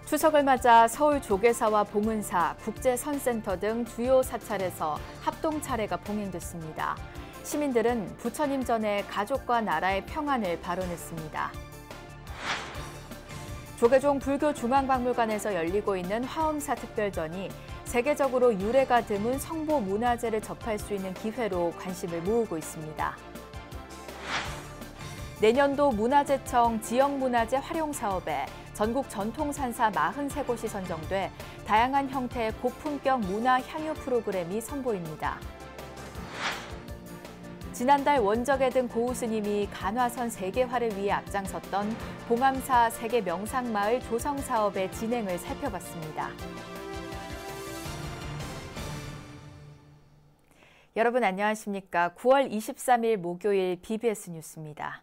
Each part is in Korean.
추석을 맞아 서울 조계사와 봉은사, 국제선센터 등 주요 사찰에서 합동 차례가 봉행됐습니다. 시민들은 부처님 전에 가족과 나라의 평안을 발언했습니다. 조계종 불교중앙박물관에서 열리고 있는 화엄사 특별전이 세계적으로 유래가 드문 성보 문화재를 접할 수 있는 기회로 관심을 모으고 있습니다. 내년도 문화재청 지역문화재 활용사업에 전국 전통산사 43곳이 선정돼 다양한 형태의 고품격 문화 향유 프로그램이 선보입니다. 지난달 원적외 등 고우 스님이 간화선 세계화를 위해 앞장섰던 봉암사 세계 명상마을 조성 사업의 진행을 살펴봤습니다. 여러분 안녕하십니까? 9월 23일 목요일 BBS 뉴스입니다.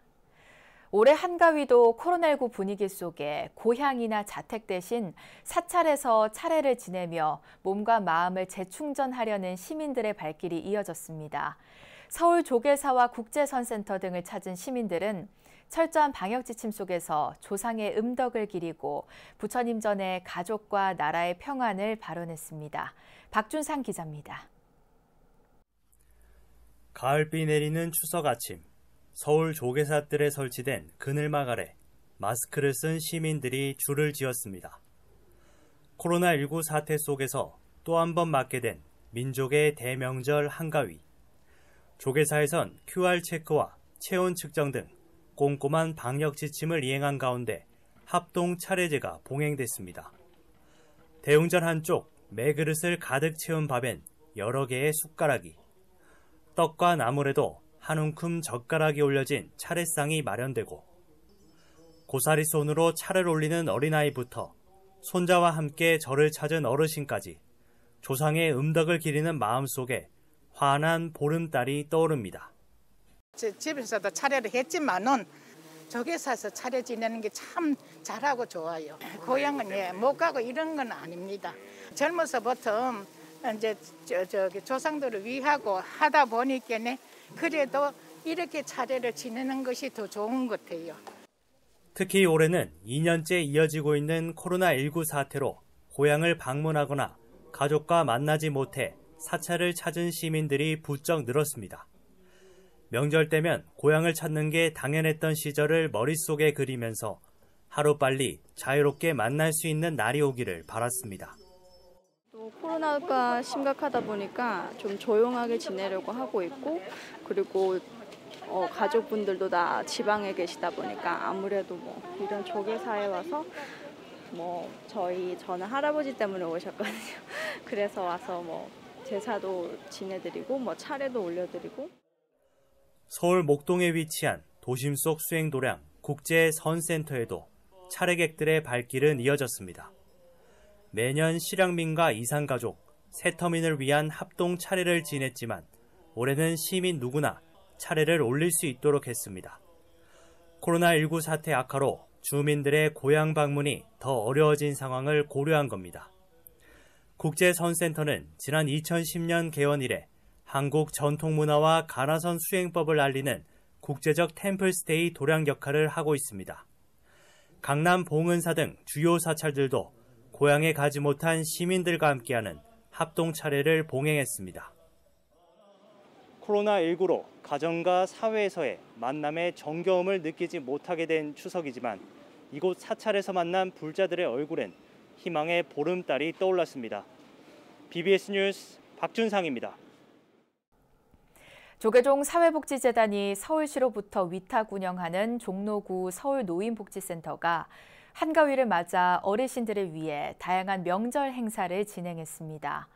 올해 한가위도 코로나19 분위기 속에 고향이나 자택 대신 사찰에서 차례를 지내며 몸과 마음을 재충전하려는 시민들의 발길이 이어졌습니다. 서울 조계사와 국제선센터 등을 찾은 시민들은 철저한 방역 지침 속에서 조상의 음덕을 기리고 부처님 전에 가족과 나라의 평안을 발언했습니다. 박준상 기자입니다. 가을비 내리는 추석 아침, 서울 조계사뜰에 설치된 그늘막 아래 마스크를 쓴 시민들이 줄을 지었습니다. 코로나19 사태 속에서 또 한 번 맞게 된 민족의 대명절 한가위. 조계사에선 QR 체크와 체온 측정 등 꼼꼼한 방역 지침을 이행한 가운데 합동 차례제가 봉행됐습니다. 대웅전 한쪽 매그릇을 가득 채운 밥엔 여러 개의 숟가락이, 떡과 나물에도 한 움큼 젓가락이 올려진 차례상이 마련되고 고사리 손으로 차를 올리는 어린아이부터 손자와 함께 절을 찾은 어르신까지 조상의 음덕을 기리는 마음속에 환한 보름달이 떠오릅니다. 집에서도 차례를 했지만은 조계사에서 차례 지내는 게 참 잘하고 좋아요. 고향은 못 가고 이런 건 아닙니다. 젊어서부터 이제 조상들을 위하고 하다 보니까 그래도 이렇게 차례를 지내는 것이 더 좋은 것 같아요. 특히 올해는 2년째 이어지고 있는 코로나19 사태로 고향을 방문하거나 가족과 만나지 못해 사찰을 찾은 시민들이 부쩍 늘었습니다. 명절 때면 고향을 찾는 게 당연했던 시절을 머릿속에 그리면서 하루빨리 자유롭게 만날 수 있는 날이 오기를 바랐습니다. 또 코로나가 심각하다 보니까 좀 조용하게 지내려고 하고 있고, 그리고 가족분들도 다 지방에 계시다 보니까 아무래도 이런 조계사에 와서 저는 할아버지 때문에 오셨거든요. 그래서 와서 제사도 지내드리고 차례도 올려드리고. 서울 목동에 위치한 도심 속 수행도량 국제선센터에도 차례객들의 발길은 이어졌습니다. 매년 실향민가 이산가족, 새터민을 위한 합동 차례를 지냈지만 올해는 시민 누구나 차례를 올릴 수 있도록 했습니다. 코로나19 사태 악화로 주민들의 고향 방문이 더 어려워진 상황을 고려한 겁니다. 국제선센터는 지난 2010년 개원 이래 한국 전통문화와 간화선 수행법을 알리는 국제적 템플스테이 도량 역할을 하고 있습니다. 강남 봉은사 등 주요 사찰들도 고향에 가지 못한 시민들과 함께하는 합동 차례를 봉행했습니다. 코로나19로 가정과 사회에서의 만남의 정겨움을 느끼지 못하게 된 추석이지만 이곳 사찰에서 만난 불자들의 얼굴엔 희망의 보름달이 떠올랐습니다. BBS 뉴스 박준상입니다. 조계종 사회복지재단이 서울시로부터 위탁 운영하는 종로구 서울노인복지센터가 한가위를 맞아 어르신들을 위해 다양한 명절 행사를 진행했습니다.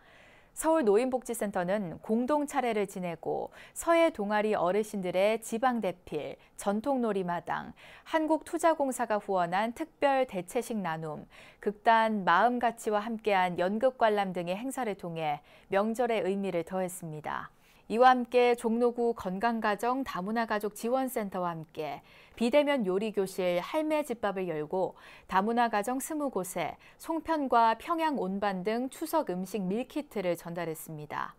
서울노인복지센터는 공동 차례를 지내고 서해 동아리 어르신들의 지방대필, 전통놀이마당, 한국투자공사가 후원한 특별 대체식 나눔, 극단 마음가치와 함께한 연극관람 등의 행사를 통해 명절의 의미를 더했습니다. 이와 함께 종로구 건강가정 다문화가족 지원센터와 함께 비대면 요리교실 할매집밥을 열고 다문화가정 20곳에 송편과 평양 온반 등 추석 음식 밀키트를 전달했습니다.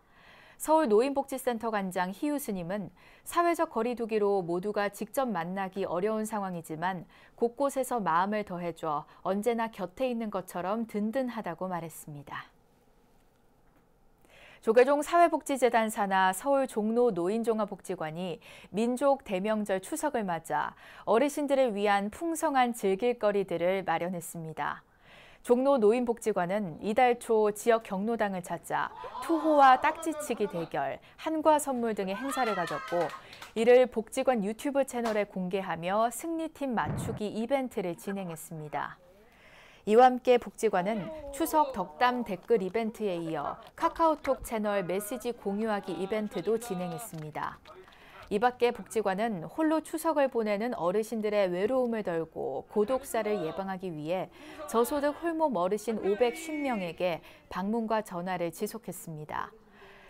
서울 노인복지센터 관장 희유 스님은 사회적 거리 두기로 모두가 직접 만나기 어려운 상황이지만 곳곳에서 마음을 더해줘 언제나 곁에 있는 것처럼 든든하다고 말했습니다. 조계종 사회복지재단 산하 서울 종로 노인종합복지관이 민족 대명절 추석을 맞아 어르신들을 위한 풍성한 즐길거리들을 마련했습니다. 종로 노인복지관은 이달 초 지역 경로당을 찾아 투호와 딱지치기 대결, 한과 선물 등의 행사를 가졌고 이를 복지관 유튜브 채널에 공개하며 승리팀 맞추기 이벤트를 진행했습니다. 이와 함께 복지관은 추석 덕담 댓글 이벤트에 이어 카카오톡 채널 메시지 공유하기 이벤트도 진행했습니다. 이 밖에 복지관은 홀로 추석을 보내는 어르신들의 외로움을 덜고 고독사를 예방하기 위해 저소득 홀몸 어르신 550명에게 방문과 전화를 지속했습니다.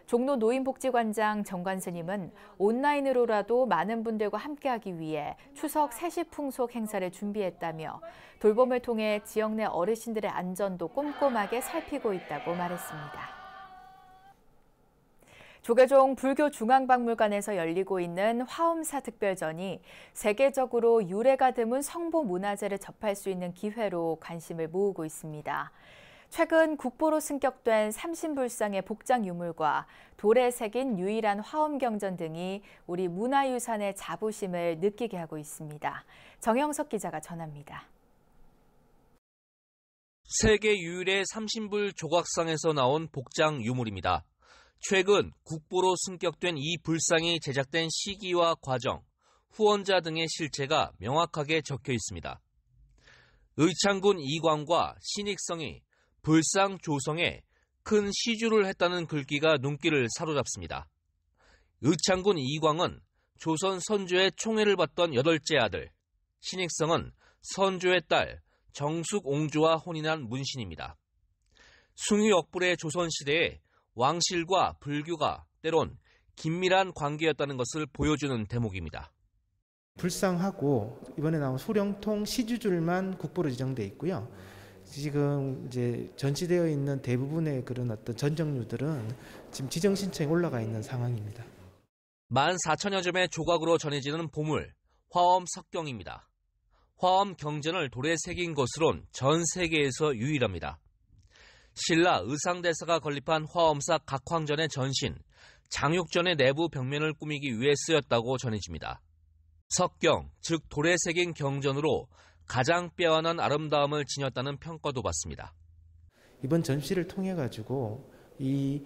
종로 노인복지관장 정관 스님은 온라인으로라도 많은 분들과 함께하기 위해 추석 세시풍속 행사를 준비했다며 돌봄을 통해 지역 내 어르신들의 안전도 꼼꼼하게 살피고 있다고 말했습니다. 조계종 불교중앙박물관에서 열리고 있는 화엄사 특별전이 세계적으로 유래가 드문 성보 문화재를 접할 수 있는 기회로 관심을 모으고 있습니다. 최근 국보로 승격된 삼신불상의 복장 유물과 돌에 새긴 유일한 화엄경전 등이 우리 문화유산의 자부심을 느끼게 하고 있습니다. 정영석 기자가 전합니다. 세계 유일의 삼신불 조각상에서 나온 복장 유물입니다. 최근 국보로 승격된 이 불상이 제작된 시기와 과정, 후원자 등의 실체가 명확하게 적혀 있습니다. 의창군 이광과 신익성이 불상 조성에 큰 시주를 했다는 글귀가 눈길을 사로잡습니다. 의창군 이광은 조선 선조의 총애를 받던 8째 아들, 신익성은 선조의 딸 정숙 옹주와 혼인한 문신입니다. 숭유역불의 조선시대에 왕실과 불교가 때론 긴밀한 관계였다는 것을 보여주는 대목입니다. 불상하고 이번에 나온 소령통 시주줄만 국보로 지정되어 있고요. 지금 이제 전시되어 있는 대부분의 그런 어떤 전정류들은 지금 지정 신청에 올라가 있는 상황입니다. 14,000여 점의 조각으로 전해지는 보물, 화엄 석경입니다. 화엄 경전을 돌에 새긴 것으론 전 세계에서 유일합니다. 신라 의상대사가 건립한 화엄사 각황전의 전신, 장육전의 내부 벽면을 꾸미기 위해 쓰였다고 전해집니다. 석경, 즉 돌에 새긴 경전으로 가장 빼어난 아름다움을 지녔다는 평가도 받습니다. 이번 전시를 통해 가지고 이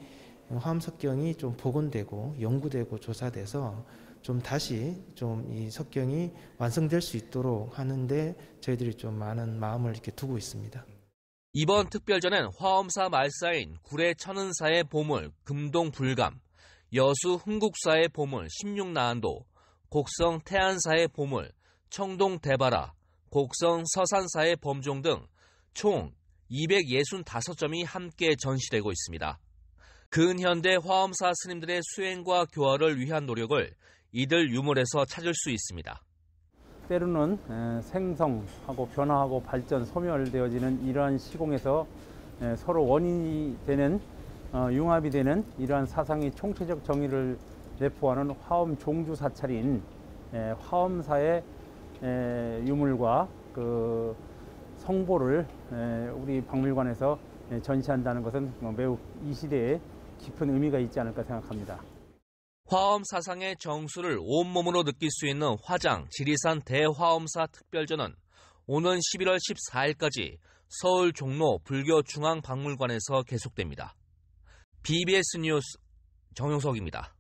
화엄석경이 좀 복원되고 연구되고 조사돼서 좀 다시 좀 이 석경이 완성될 수 있도록 하는데 저희들이 좀 많은 마음을 이렇게 두고 있습니다. 이번 특별전엔 화엄사 말사인 구례 천은사의 보물 금동 불감, 여수 흥국사의 보물 16나안도, 곡성 태안사의 보물 청동 대바라, 곡성 서산사의 범종 등 총 265점이 함께 전시되고 있습니다. 근현대 화엄사 스님들의 수행과 교화를 위한 노력을 이들 유물에서 찾을 수 있습니다. 때로는 생성하고 변화하고 발전, 소멸되어지는 이러한 시공에서 서로 원인이 되는 융합이 되는 이러한 사상의 총체적 정의를 내포하는 화엄 종주 사찰인 화엄사의 유물과 그 성보를 우리 박물관에서 전시한다는 것은 매우 이 시대에 깊은 의미가 있지 않을까 생각합니다. 화엄 사상의 정수를 온몸으로 느낄 수 있는 화장 지리산 대화엄사 특별전은 오는 11월 14일까지 서울 종로 불교중앙박물관에서 계속됩니다. BBS 뉴스 정용석입니다.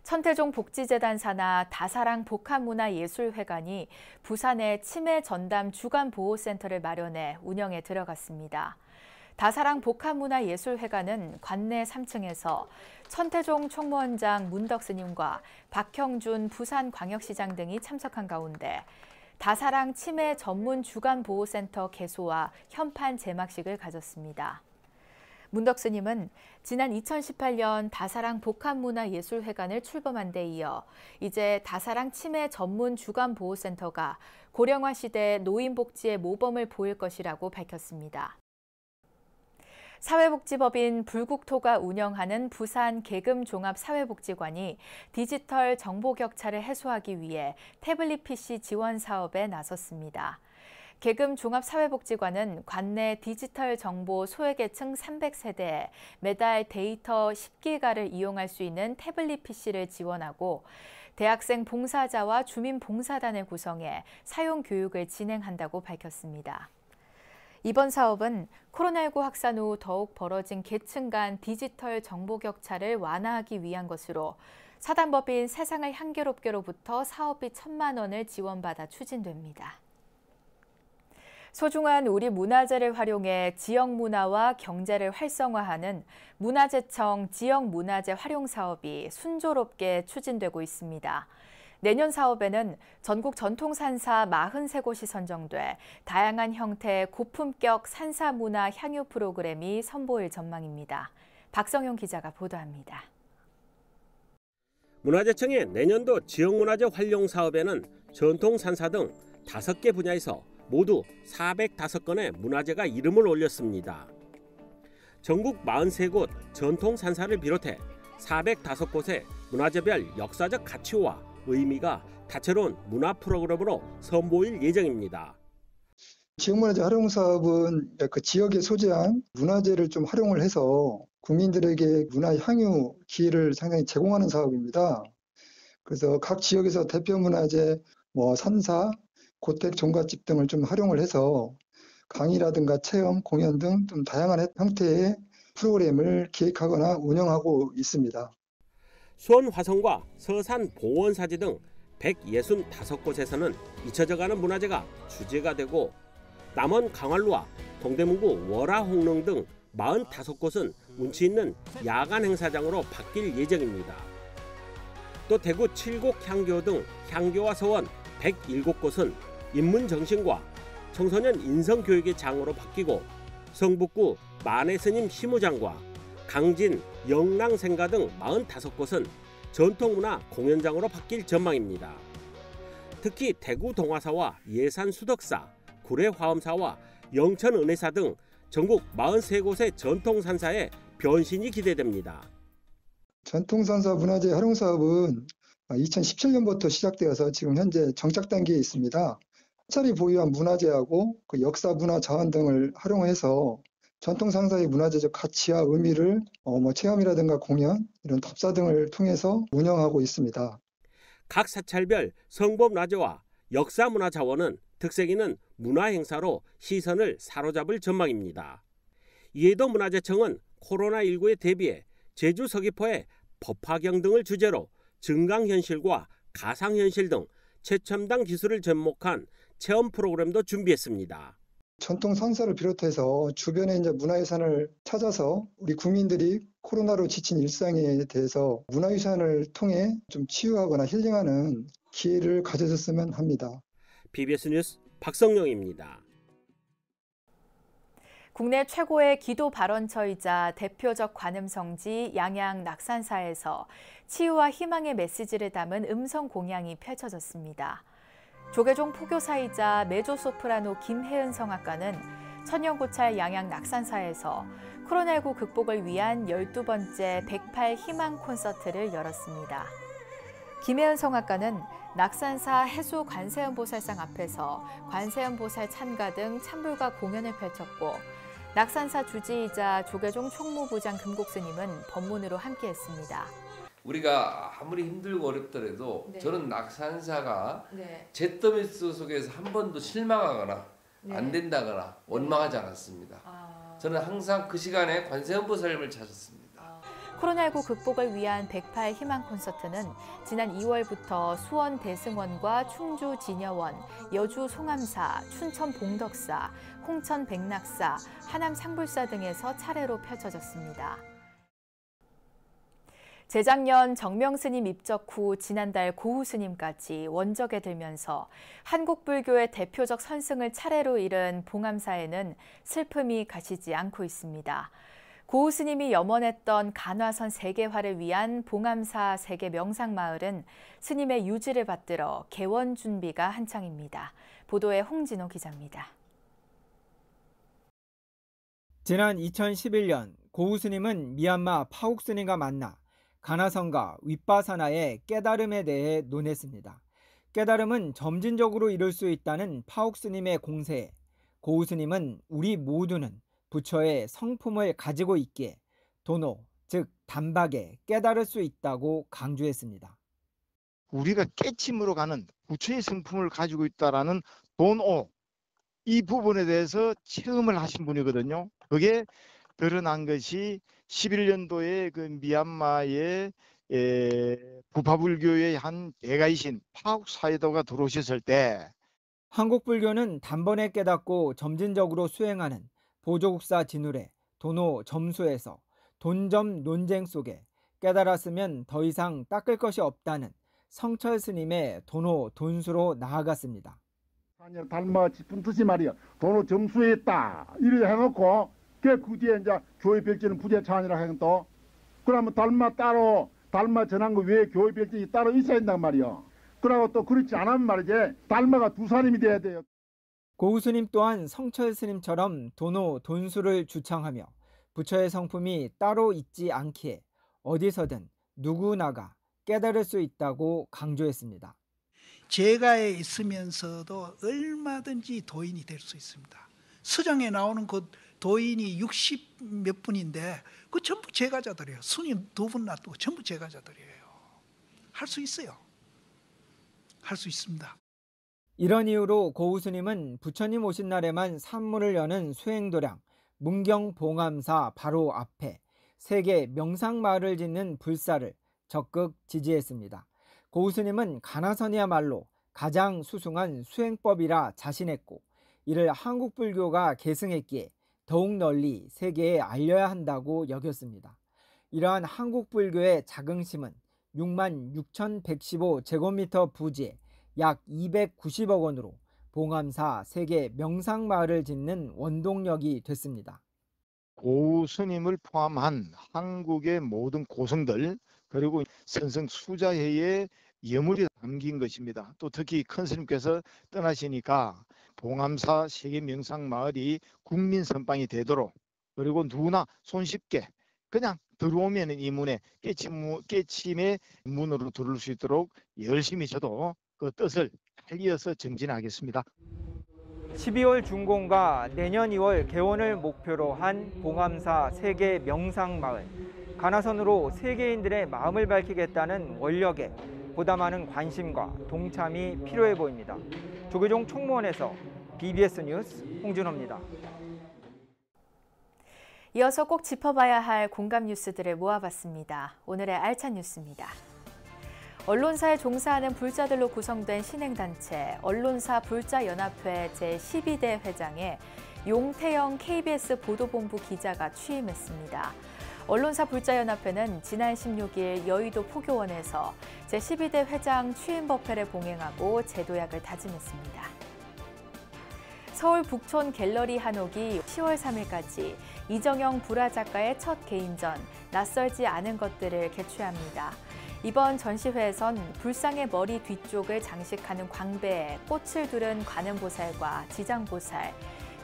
천태종 복지재단 산하 다사랑 복합문화예술회관이 부산의 치매 전담 주간보호센터를 마련해 운영에 들어갔습니다. 다사랑 복합문화예술회관은 관내 3층에서 천태종 총무원장 문덕 스님과 박형준 부산광역시장 등이 참석한 가운데 다사랑 치매 전문 주간보호센터 개소와 현판 제막식을 가졌습니다. 문덕 스님은 지난 2018년 다사랑 복합문화예술회관을 출범한 데 이어 이제 다사랑 치매 전문 주간보호센터가 고령화 시대 노인복지의 모범을 보일 것이라고 밝혔습니다. 사회복지법인 불국토가 운영하는 부산 계금종합사회복지관이 디지털 정보 격차를 해소하기 위해 태블릿 PC 지원 사업에 나섰습니다. 계금종합사회복지관은 관내 디지털 정보 소외계층 300세대에 매달 데이터 10기가를 이용할 수 있는 태블릿 PC를 지원하고 대학생 봉사자와 주민봉사단을 구성해 사용 교육을 진행한다고 밝혔습니다. 이번 사업은 코로나19 확산 후 더욱 벌어진 계층 간 디지털 정보 격차를 완화하기 위한 것으로 사단법인 세상을 향기롭게로부터 사업비 1,000만 원을 지원받아 추진됩니다. 소중한 우리 문화재를 활용해 지역 문화와 경제를 활성화하는 문화재청 지역문화재 활용 사업이 순조롭게 추진되고 있습니다. 내년 사업에는 전국 전통산사 43곳이 선정돼 다양한 형태의 고품격 산사문화 향유 프로그램이 선보일 전망입니다. 박성용 기자가 보도합니다. 문화재청의 내년도 지역문화재 활용 사업에는 전통산사 등 5개 분야에서 모두 405건의 문화재가 이름을 올렸습니다. 전국 43곳 전통산사를 비롯해 405곳의 문화재별 역사적 가치와 의미가 다채로운 문화 프로그램으로 선보일 예정입니다. 지역문화재 활용 사업은 그 지역에 소재한 문화재를 좀 활용을 해서 국민들에게 문화 향유 기회를 상당히 제공하는 사업입니다. 그래서 각 지역에서 대표 문화재, 산사, 고택 종갓집 등을 좀 활용을 해서 강의라든가 체험, 공연 등 좀 다양한 형태의 프로그램을 기획하거나 운영하고 있습니다. 수원 화성과 서산 보원사지 등 165곳에서는 잊혀져가는 문화재가 주제가 되고 남원 강활루와 동대문구 월화홍릉 등 45곳은 운치 있는 야간 행사장으로 바뀔 예정입니다. 또 대구 칠곡향교 등 향교와 서원 107곳은 인문정신과 청소년 인성교육의 장으로 바뀌고 성북구 만해스님 시무장과 강진, 영랑생가 등 45곳은 전통문화 공연장으로 바뀔 전망입니다. 특히 대구 동화사와 예산 수덕사, 구례 화엄사와 영천 은혜사 등 전국 43곳의 전통산사의 변신이 기대됩니다. 전통산사 문화재 활용 사업은 2017년부터 시작되어서 지금 현재 정착 단계에 있습니다. 사찰이 보유한 문화재하고 그 역사 문화 자원 등을 활용해서 전통상사의 문화재적 가치와 의미를 체험이라든가 공연, 이런 답사 등을 통해서 운영하고 있습니다. 각 사찰별 성범문화재와 역사문화자원은 특색 있는 문화행사로 시선을 사로잡을 전망입니다. 이에도 문화재청은 코로나19에 대비해 제주 서귀포의 법화경 등을 주제로 증강현실과 가상현실 등 최첨단 기술을 접목한 체험 프로그램도 준비했습니다. 전통 산사를 비롯해서 주변에 이제 문화유산을 찾아서 우리 국민들이 코로나로 지친 일상에 대해서 문화유산을 통해 좀 치유하거나 힐링하는 기회를 가져줬으면 합니다. BBS 뉴스 박성용입니다. 국내 최고의 기도 발언처이자 대표적 관음성지 양양 낙산사에서 치유와 희망의 메시지를 담은 음성 공양이 펼쳐졌습니다. 조계종 포교사이자 메조소프라노 김혜은 성악가는 천년고찰 양양 낙산사에서 코로나19 극복을 위한 12번째 108 희망 콘서트를 열었습니다. 김혜은 성악가는 낙산사 해수 관세음보살상 앞에서 관세음보살 찬가 등 찬불과 공연을 펼쳤고 낙산사 주지이자 조계종 총무부장 금곡스님은 법문으로 함께했습니다. 우리가 아무리 힘들고 어렵더라도 저는 낙산사가 잿더미 속에서 한 번도 실망하거나 안 된다거나 원망하지 않았습니다. 저는 항상 그 시간에 관세음보살님을 찾았습니다. 코로나19 극복을 위한 108 희망 콘서트는 지난 2월부터 수원 대승원과 충주 진여원, 여주 송암사, 춘천 봉덕사, 홍천 백낙사, 하남 상불사 등에서 차례로 펼쳐졌습니다. 재작년 정명스님 입적 후 지난달 고우스님까지 원적에 들면서 한국불교의 대표적 선승을 차례로 잃은 봉암사에는 슬픔이 가시지 않고 있습니다. 고우스님이 염원했던 간화선 세계화를 위한 봉암사 세계 명상마을은 스님의 유지를 받들어 개원 준비가 한창입니다. 보도에 홍진호 기자입니다. 지난 2011년 고우 스님은 미얀마 파욱 스님과 만나 가나선과 윗바사나의 깨달음에 대해 논했습니다. 깨달음은 점진적으로 이룰 수 있다는 파욱 스님의 공세에 고우 스님은 우리 모두는 부처의 성품을 가지고 있기에 도노, 즉 단박에 깨달을 수 있다고 강조했습니다. 우리가 깨침으로 가는 부처의 성품을 가지고 있다라는 도노, 이 부분에 대해서 체험을 하신 분이거든요. 그게 드러난 것이 11년도에 그 미얀마의 부파불교의 한 대가이신 파욱 사이도가 들어오셨을 때 한국 불교는 단번에 깨닫고 점진적으로 수행하는 보조국사 진울의 도노 점수에서 돈점 논쟁 속에 깨달았으면 더 이상 닦을 것이 없다는 성철 스님의 도노 돈수로 나아갔습니다. 달마 짚은 뜻이 말이야. 도노 점수에 있다. 이래 해놓고 그 뒤에 이제 교회 별지는 부재차원이라 하는 또 그러면 달마 따로 달마 전한 거 외에 교회 별지이 따로 있어야 된단 말이야. 그러고 또 그렇지 않으면 말이지 달마가 두 사람이 돼야 돼요. 고우 스님 또한 성철 스님처럼 도노 돈수를 주창하며 부처의 성품이 따로 있지 않기에 어디서든 누구나가 깨달을 수 있다고 강조했습니다. 제가에 있으면서도 얼마든지 도인이 될 수 있습니다. 서장에 나오는 그 도인이 60 몇 분인데 그 전부 제가자들이에요. 스님 2분 놔두고 전부 제가자들이에요. 할 수 있어요. 할 수 있습니다. 이런 이유로 고우 스님은 부처님 오신 날에만 산문을 여는 수행도량 문경봉암사 바로 앞에 세계 명상마을을 짓는 불사를 적극 지지했습니다. 고우 스님은 가나선이야말로 가장 수승한 수행법이라 자신했고 이를 한국 불교가 계승했기에 더욱 널리 세계에 알려야 한다고 여겼습니다. 이러한 한국 불교의 자긍심은 66,115제곱미터 부지에 약 290억 원으로 봉암사 세계 명상마을을 짓는 원동력이 됐습니다. 고우 스님을 포함한 한국의 모든 고성들 그리고 선성수자회의 예물이 담긴 것입니다. 또 특히 큰 스님께서 떠나시니까 봉암사 세계 명상마을이 국민 선방이 되도록 그리고 누구나 손쉽게 그냥 들어오면 이 문에 깨침의 문으로 들어올 수 있도록 열심히 저도 그 뜻을 달리어서 정진하겠습니다. 12월 중공과 내년 2월 개원을 목표로 한 봉암사 세계 명상마을. 가나선으로 세계인들의 마음을 밝히겠다는 원력에 보다 많은 관심과 동참이 필요해 보입니다. 조계종 총무원에서 BBS 뉴스 홍준호입니다. 이어서 꼭 짚어봐야 할 공감 뉴스들을 모아봤습니다. 오늘의 알찬 뉴스입니다. 언론사에 종사하는 불자들로 구성된 신행단체 언론사 불자연합회 제12대 회장에 용태영 KBS 보도본부 기자가 취임했습니다. 언론사 불자연합회는 지난 16일 여의도 포교원에서 제12대 회장 취임법회를 봉행하고 제도약을 다짐했습니다. 서울 북촌 갤러리 한옥이 10월 3일까지 이정영 불화 작가의 첫 개인전 낯설지 않은 것들을 개최합니다. 이번 전시회에선 불상의 머리 뒤쪽을 장식하는 광배에 꽃을 두른 관음보살과 지장보살,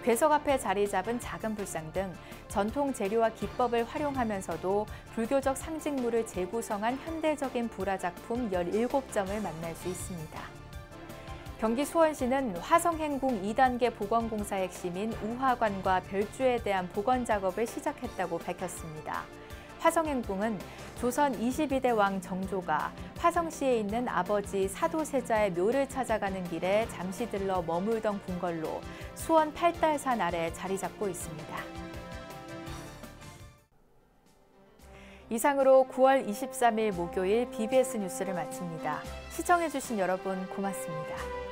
괴석 앞에 자리 잡은 작은 불상 등 전통 재료와 기법을 활용하면서도 불교적 상징물을 재구성한 현대적인 불화 작품 17점을 만날 수 있습니다. 경기 수원시는 화성행궁 2단계 복원공사 핵심인 우화관과 별주에 대한 복원 작업을 시작했다고 밝혔습니다. 화성행궁은 조선 22대 왕 정조가 화성시에 있는 아버지 사도세자의 묘를 찾아가는 길에 잠시 들러 머물던 궁궐로 수원 팔달산 아래 자리 잡고 있습니다. 이상으로 9월 23일 목요일 BBS 뉴스를 마칩니다. 시청해주신 여러분 고맙습니다.